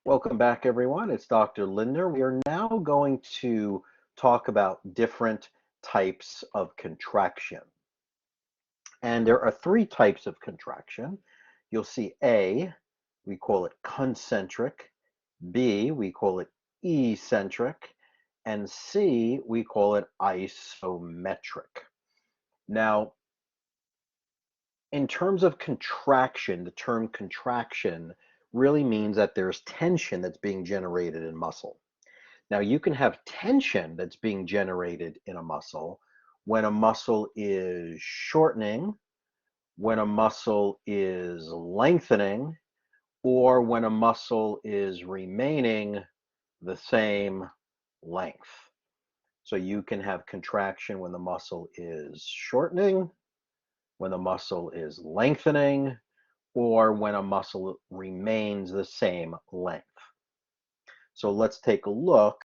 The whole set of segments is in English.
Welcome back, everyone. It's Dr. Linder. We are now going to talk about different types of contraction. And there are three types of contraction. You'll see A, we call it concentric, B, we call it eccentric, and C, we call it isometric. Now, in terms of contraction, the term contraction really means that there's tension that's being generated in muscle. Now, you can have tension that's being generated in a muscle when a muscle is shortening, when a muscle is lengthening, or when a muscle is remaining the same length. So you can have contraction when the muscle is shortening, when the muscle is lengthening, or when a muscle remains the same length. So let's take a look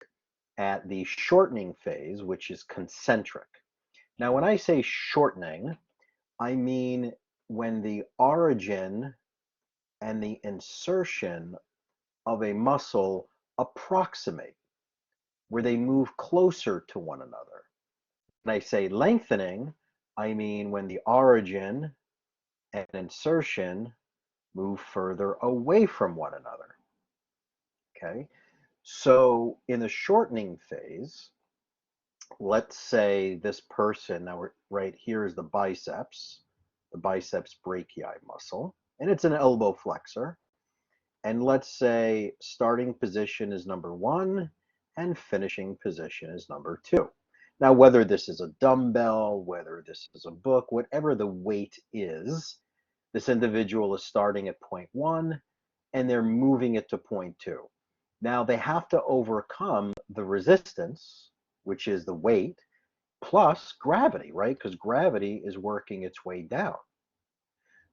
at the shortening phase, which is concentric. Now, when I say shortening, I mean when the origin and the insertion of a muscle approximate, where they move closer to one another. When I say lengthening, I mean when the origin and insertion move further away from one another. Okay, so in the shortening phase, let's say this person, now right here is the biceps brachii muscle, and it's an elbow flexor. And let's say starting position is number 1 and finishing position is number 2. Now, whether this is a dumbbell, whether this is a book, whatever the weight is, this individual is starting at point 1 and they're moving it to point 2. Now, they have to overcome the resistance, which is the weight, plus gravity, right? Because gravity is working its way down.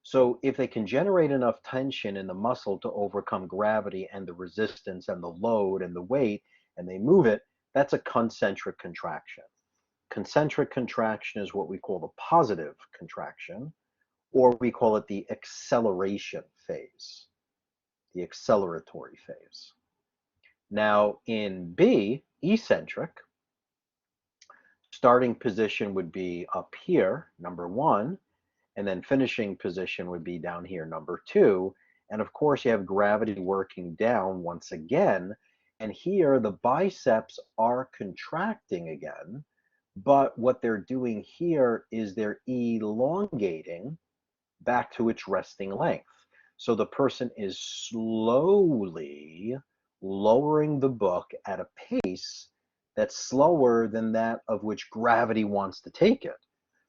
So if they can generate enough tension in the muscle to overcome gravity and the resistance and the load and the weight, and they move it, that's a concentric contraction. Concentric contraction is what we call the positive contraction, or we call it the acceleration phase, the acceleratory phase. Now in B, eccentric, starting position would be up here, number 1, and then finishing position would be down here, number 2. And of course, you have gravity working down once again. And here, the biceps are contracting again. But what they're doing here is they're elongating back to its resting length. So the person is slowly lowering the book at a pace that's slower than that of which gravity wants to take it.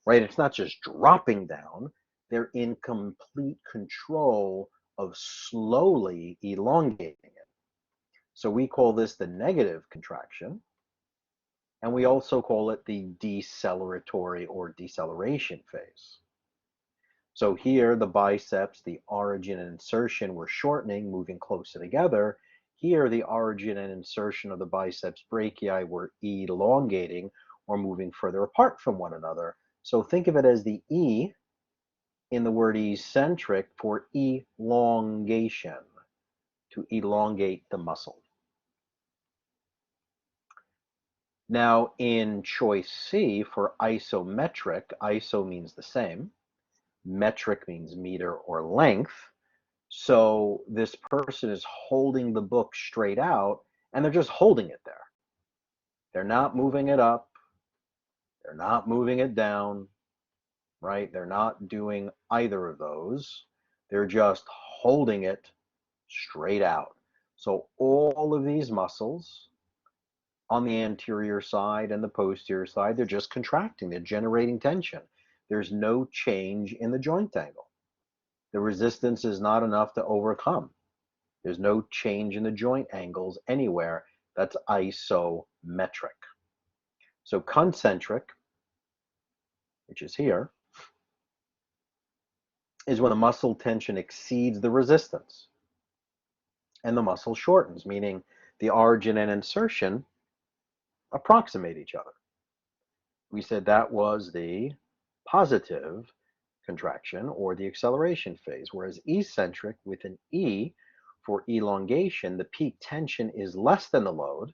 Right? It's not just dropping down, they're in complete control of slowly elongating it. So we call this the negative contraction, and we also call it the deceleratory or deceleration phase. So here, the biceps, the origin and insertion were shortening, moving closer together. Here, the origin and insertion of the biceps brachii were elongating or moving further apart from one another. So think of it as the E in the word eccentric for elongation, to elongate the muscle. Now in choice C for isometric, iso means the same, metric means meter or length. So this person is holding the book straight out and they're just holding it there. They're not moving it up, they're not moving it down, right? They're not doing either of those. They're just holding it straight out. So all of these muscles on the anterior side and the posterior side, they're just contracting. They're generating tension. There's no change in the joint angle. The resistance is not enough to overcome. There's no change in the joint angles anywhere. That's isometric. So concentric, which is here, is when the muscle tension exceeds the resistance and the muscle shortens, meaning the origin and insertion approximate each other. We said that was the positive contraction or the acceleration phase, whereas eccentric with an E For elongation, the peak tension is less than the load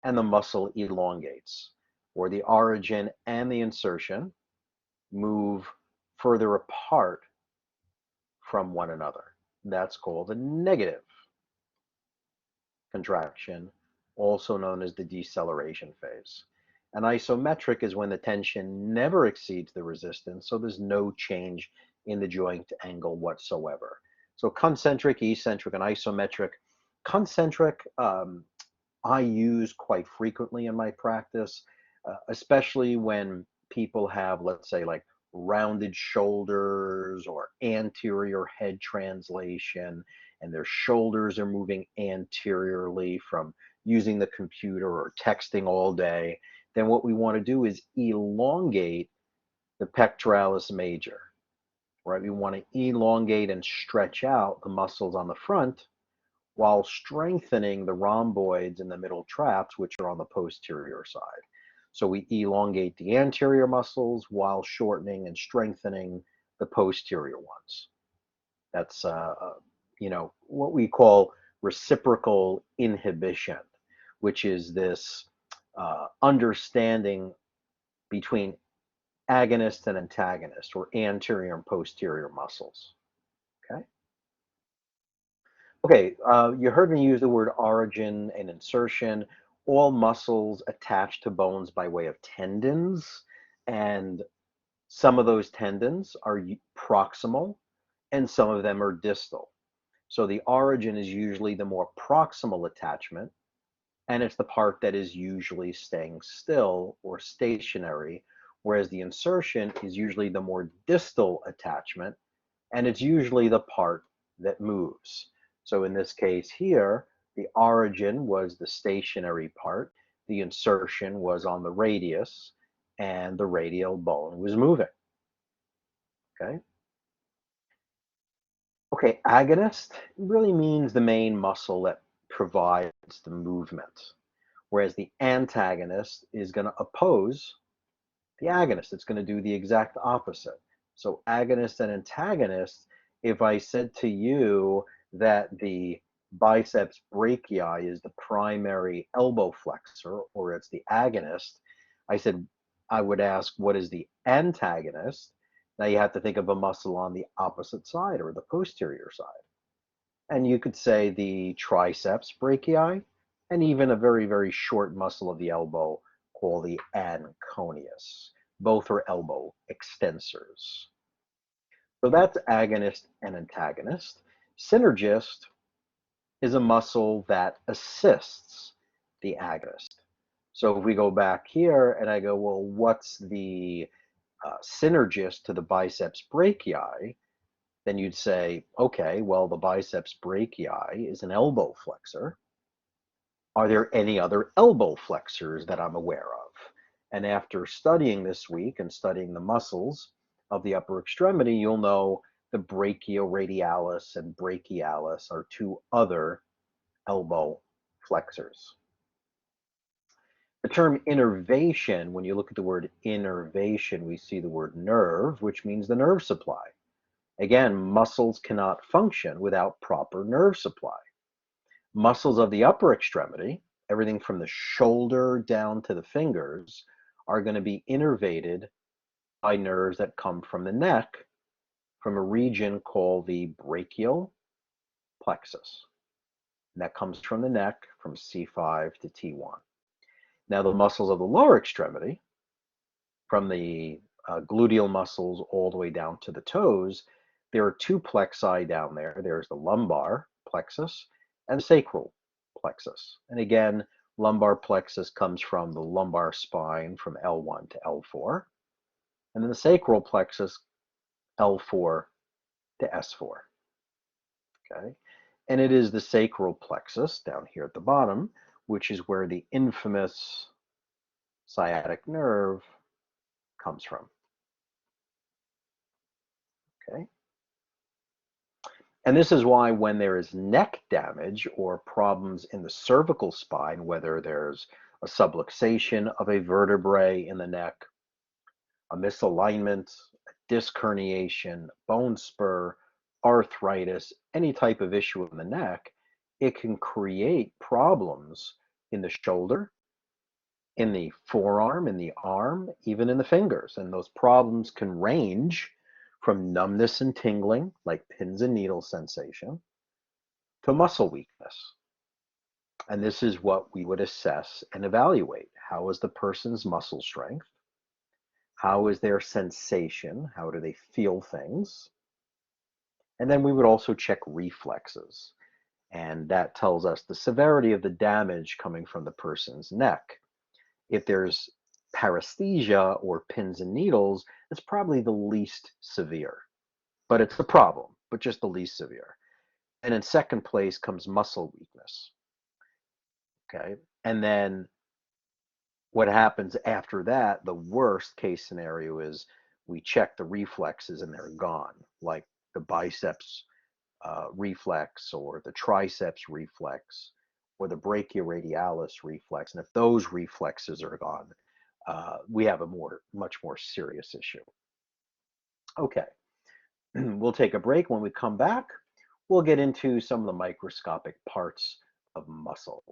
and the muscle elongates, or the origin and the insertion move further apart from one another. That's called a negative contraction, also known as the deceleration phase. And isometric is when the tension never exceeds the resistance, so there's no change in the joint angle whatsoever. So concentric, eccentric, and isometric. Concentric, I use quite frequently in my practice, especially when people have, let's say, like rounded shoulders or anterior head translation, and their shoulders are moving anteriorly from using the computer or texting all day. Then what we want to do is elongate the pectoralis major, right? We want to elongate and stretch out the muscles on the front while strengthening the rhomboids and the middle traps, which are on the posterior side. So we elongate the anterior muscles while shortening and strengthening the posterior ones. That's what we call reciprocal inhibition, which is this understanding between agonist and antagonist, or anterior and posterior muscles. Okay. Okay, you heard me use the word origin and insertion. All muscles attach to bones by way of tendons, and some of those tendons are proximal and some of them are distal. So the origin is usually the more proximal attachment, and it's the part that is usually staying still or stationary, whereas the insertion is usually the more distal attachment, and it's usually the part that moves. So in this case here, the origin was the stationary part, the insertion was on the radius, and the radial bone was moving. Okay. Okay, agonist really means the main muscle that provides the movement, whereas the antagonist is going to oppose the agonist. It's going to do the exact opposite. So agonist and antagonist, if I said to you that the biceps brachii is the primary elbow flexor, or it's the agonist, I would ask, what is the antagonist? Now you have to think of a muscle on the opposite side or the posterior side. And you could say the triceps brachii, and even a very, very short muscle of the elbow called the anconeus. Both are elbow extensors. So that's agonist and antagonist. Synergist is a muscle that assists the agonist. So if we go back here and I go, well, what's the synergist to the biceps brachii? Then you'd say, okay, well, the biceps brachii is an elbow flexor. Are there any other elbow flexors that I'm aware of? And after studying this week and studying the muscles of the upper extremity, you'll know the brachioradialis and brachialis are two other elbow flexors. The term innervation, when you look at the word innervation, we see the word nerve, which means the nerve supply. Again, muscles cannot function without proper nerve supply. Muscles of the upper extremity, everything from the shoulder down to the fingers, are going to be innervated by nerves that come from the neck, from a region called the brachial plexus. And that comes from the neck, from C5 to T1. Now, the muscles of the lower extremity, from the gluteal muscles all the way down to the toes, there are two plexi down there. There's the lumbar plexus and sacral plexus. And again, lumbar plexus comes from the lumbar spine from L1 to L4. And then the sacral plexus, L4 to S4. Okay. And it is the sacral plexus down here at the bottom, which is where the infamous sciatic nerve comes from. Okay. And this is why when there is neck damage or problems in the cervical spine, whether there's a subluxation of a vertebrae in the neck, a misalignment, a disc herniation, bone spur, arthritis, any type of issue in the neck, it can create problems in the shoulder, in the forearm, in the arm, even in the fingers. And those problems can range from numbness and tingling, like pins and needles sensation, to muscle weakness. And this is what we would assess and evaluate. How is the person's muscle strength? How is their sensation? How do they feel things? And then we would also check reflexes. And that tells us the severity of the damage coming from the person's neck. If there's paresthesia or pins and needles, it's probably the least severe. But it's a problem, but just the least severe. And in second place comes muscle weakness. Okay. And then what happens after that, the worst case scenario is we check the reflexes and they're gone, like the biceps reflex or the triceps reflex or the brachioradialis reflex. And if those reflexes are gone, we have a much more serious issue. Okay, we'll take a break. When we come back, we'll get into some of the microscopic parts of muscle.